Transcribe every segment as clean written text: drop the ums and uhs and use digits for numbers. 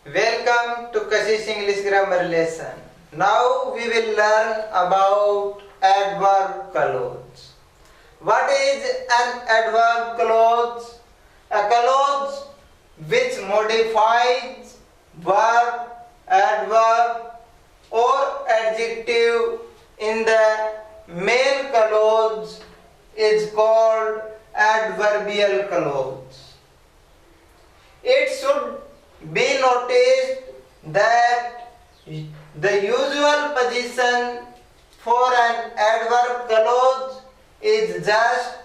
Welcome to Kashish English Grammar lesson. Now we will learn about adverb clause. What is an adverb clause? A clause which modifies verb, adverb or adjective in the main clause is called adverbial clause. It should be noticed that the usual position for an adverb clause is just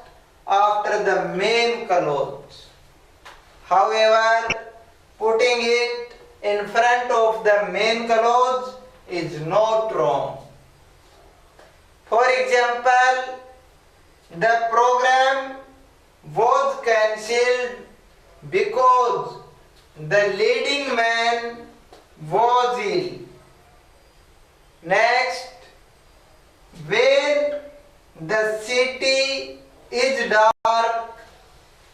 after the main clause. However, putting it in front of the main clause is not wrong. For example, the program was cancelled because the leading man was ill. Next, when the city is dark,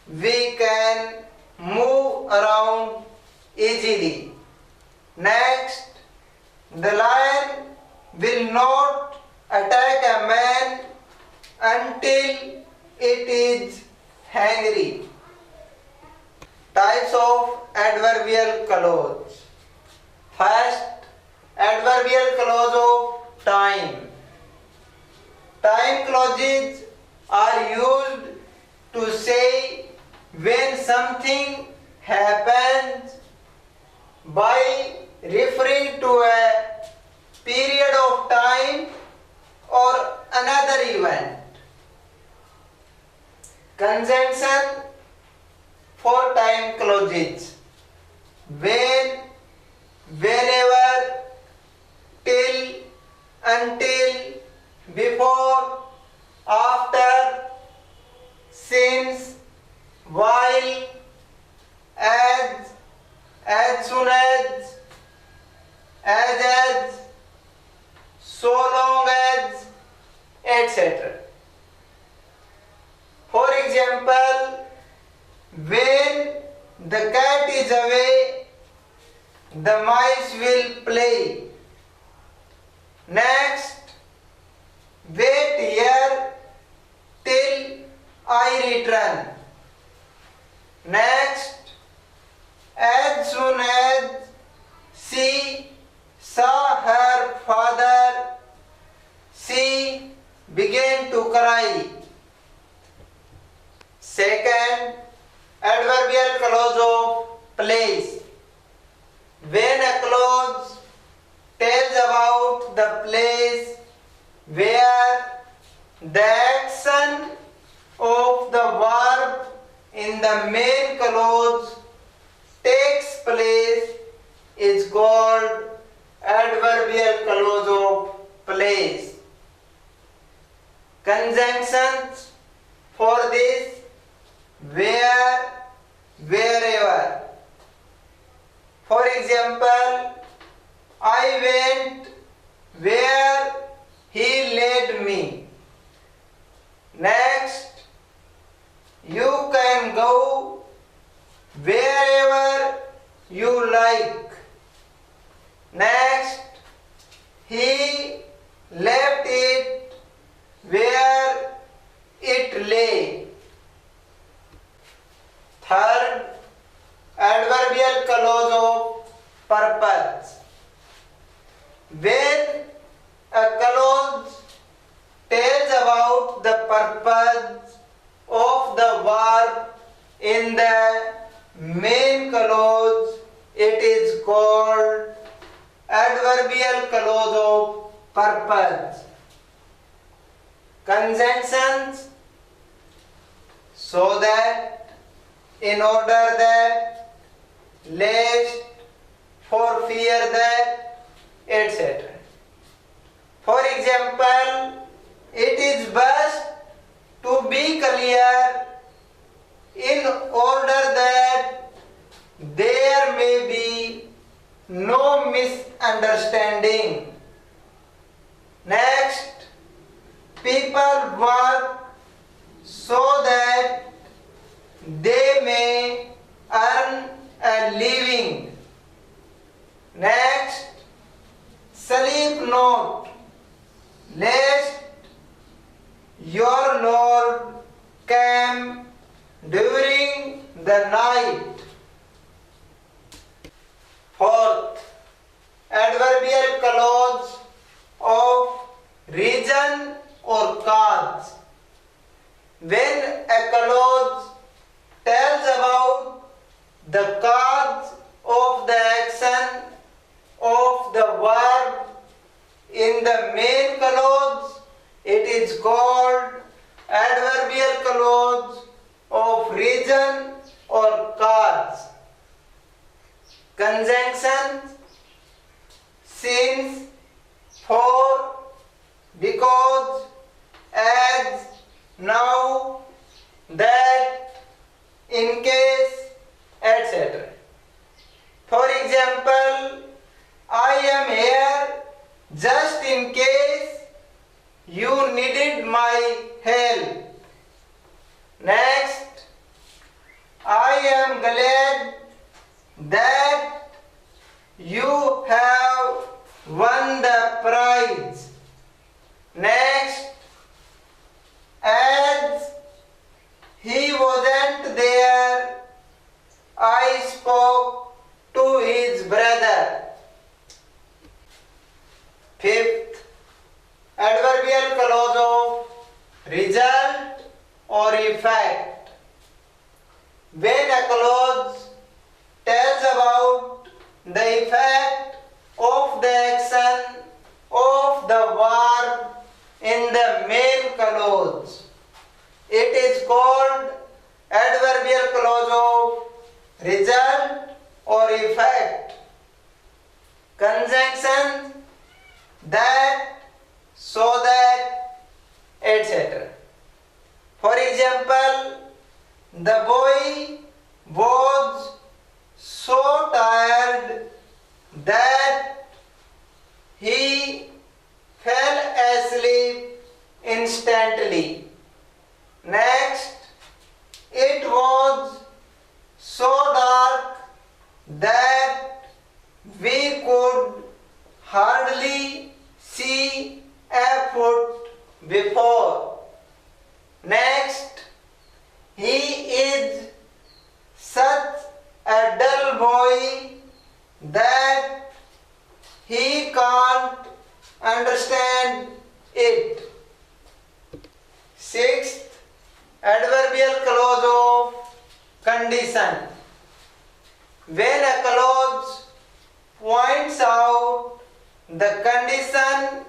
we can move around easily. Next, the lion will not attack a man until it is hungry. Types of adverbial clause. First, adverbial clause of time. Time clauses are used to say when something happens by referring to a period of time or another event. Conjunction for time clauses: when, whenever, till, until, before, after, since, while, as soon as, so long as, etc. For example, when the cat is away, the mice will play. Next, wait here till I return. Next, as soon as she saw her father, she began to cry. Second, adverbial clause of place. When a clause tells about the place where the action of the verb in the main clause takes place is called adverbial clause of place. Conjunctions for this: where, wherever. For example, I went where he led me. Next, you can go wherever you like. Next, he left it where it lay. Third, adverbial clause of purpose. When a clause tells about the purpose of the verb in the main clause, it is called adverbial clause of purpose. Conjunctions: so that, in order that, lest, for fear that, etc. For example, it is best to be clear in order that there may be no misunderstanding. Next, people work so that they may earn a living. note, lest your Lord came during the night. Fourth, adverbial clause of reason or cause. When a clause tells about the cause of the action of the verb in the main clause, it is called adverbial clause of reason or cause. Conjunction: since, for, because, as, now, that, in case, etc. For example, I am here just in case you needed my help. Next, I am glad that you have won the prize. Next, as he wasn't there, I spoke to his brother. Fifth, adverbial clause of result or effect. When a clause tells about the effect of the action of the verb in the main clause, it is called adverbial clause of result or effect. Conjunction: that, so that, etc. For example, the boy was so tired that he fell asleep instantly. Next, it was so dark that we could hardly see a foot before. Next, he is such a dull boy that he can't understand it. Sixth, adverbial clause of condition. When a clause points out the condition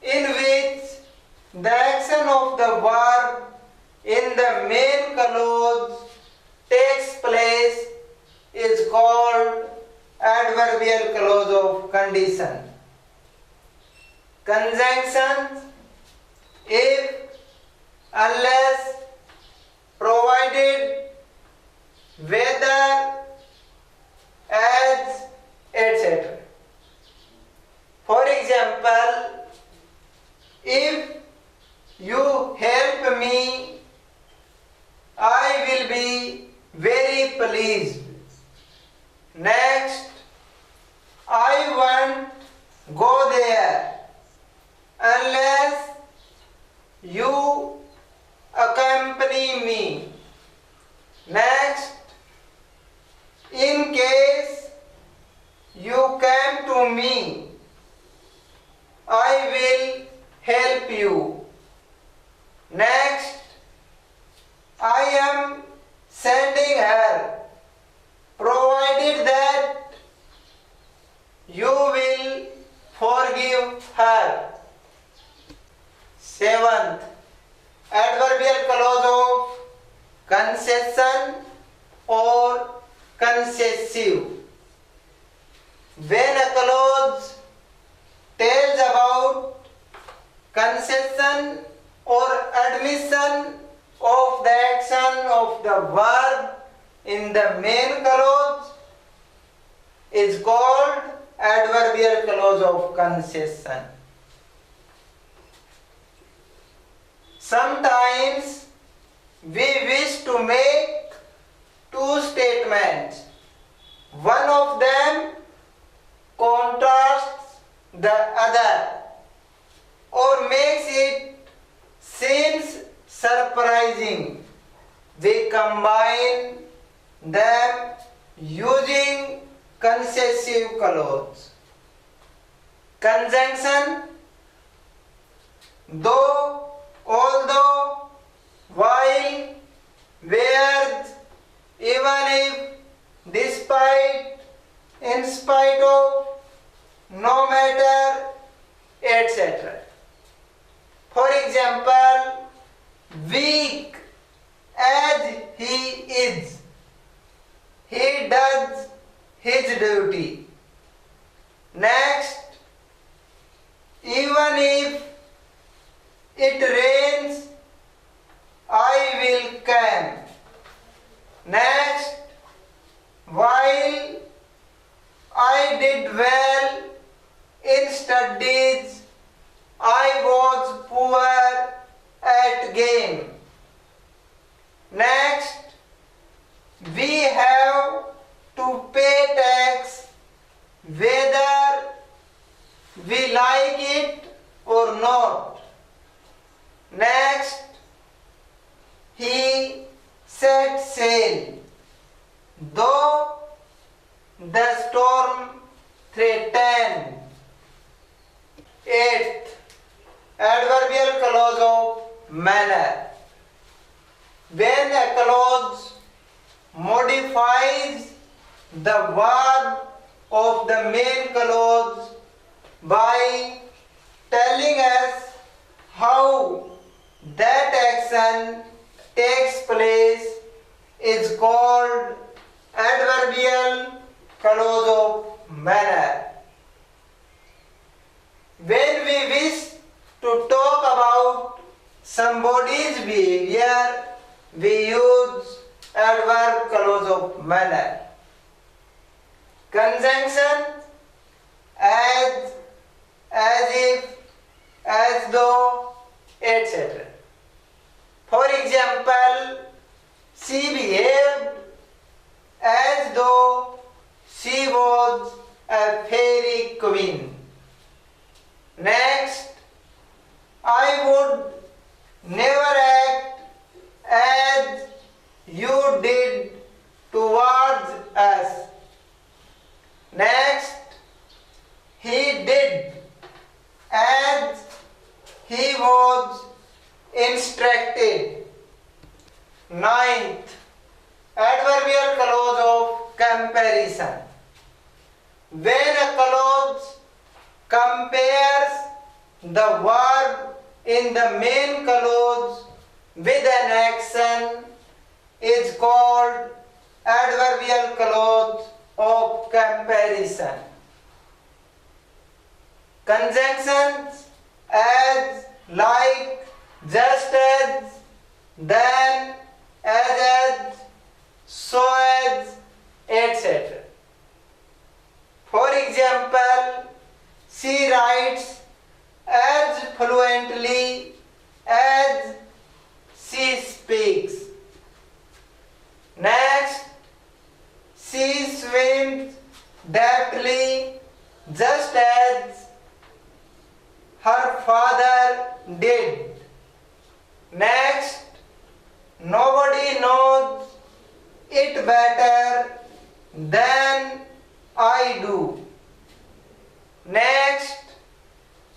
in which the action of the verb in the main clause takes place, is called adverbial clause of condition. Conjunctions: if, unless, provided, whether, as, etc. For example, if you help me, I will be very pleased. Next, I won't go there unless you accompany me. Next, in case you came to me, I will help you. Next, I am sending her, provided that you will forgive her. Seventh, adverbial clause of concession or concessive. When a clause tells about concession or admission of the action of the verb in the main clause, is called adverbial clause of concession. Sometimes we wish to make two statements. One of them contrasts the other or makes it seems surprising. We combine them using concessive clause. Conjunction: though, although, while, whereas, even if, despite, in spite of, no matter, etc. For example, weak as he is, he does his duty. Next, even if it rains, I will come. Next, while I did well in studies, I was poor at game. Next, we have to pay tax whether we like it or not. Next, he set sail, though the storm threatened. 8th, adverbial clause of manner. When a clause modifies the verb of the main clause by telling us how that action takes place, is called adverbial clause of manner. When we wish to talk about somebody's behavior, we use adverb clause of manner. Conjunction: as if, as though, etc. For example, she behaved as though she was a fairy queen. Next, I would never act as you did towards us. Next, he did as he was instructed. 9th, adverbial clause of comparison. When a clause compares the verb in the main clause with an action, is called adverbial clause of comparison. Conjunctions: as, like, just as, then, as, so as, etc. For example, she writes as fluently as she speaks. Next, she swims deftly just as her father did. Next, nobody knows it better than I do. Next,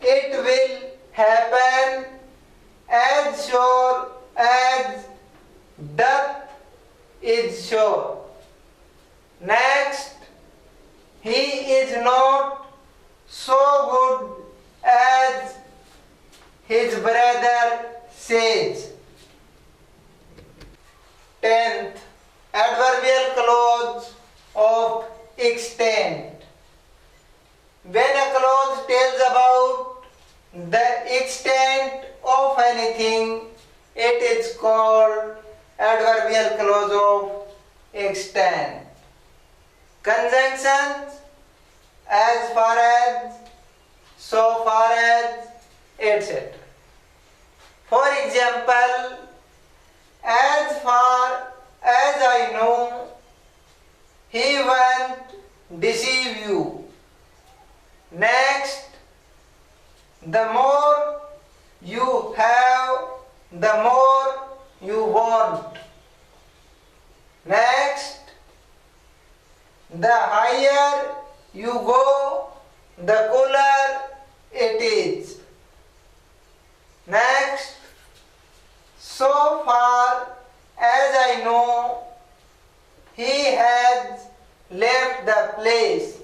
it will happen as sure as doth is sure. Next, he is not so good as his brother says. 10th, adverbial clause of extent. When a clause tells about the extent of anything, it is called adverbial clause of extent. Conjunctions: as far as, so far as, etc. For example, as far as I know, he won't deceive you. Next, The more you have, the more you want. Next, the higher you go, the cooler it is. Next, so far as I know, he has left the place.